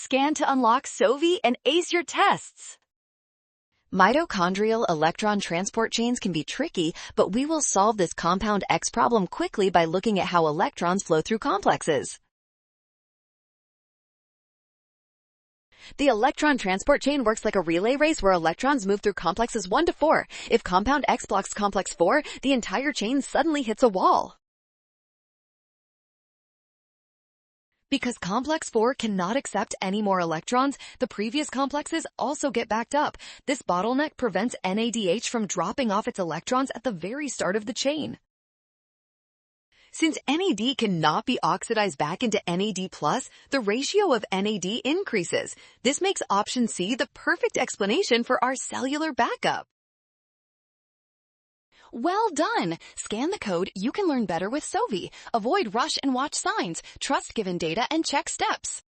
Scan to unlock Sovi and ace your tests. Mitochondrial electron transport chains can be tricky, but we will solve this compound X problem quickly by looking at how electrons flow through complexes. The electron transport chain works like a relay race where electrons move through complexes 1 to 4. If compound X blocks complex 4, the entire chain suddenly hits a wall. Because complex 4 cannot accept any more electrons, the previous complexes also get backed up. This bottleneck prevents NADH from dropping off its electrons at the very start of the chain. Since NAD cannot be oxidized back into NAD+, the ratio of NAD increases. This makes option C the perfect explanation for our cellular backup. Well done! Scan the code. You can learn better with Sovi. Avoid rush and watch signs. Trust given data and check steps.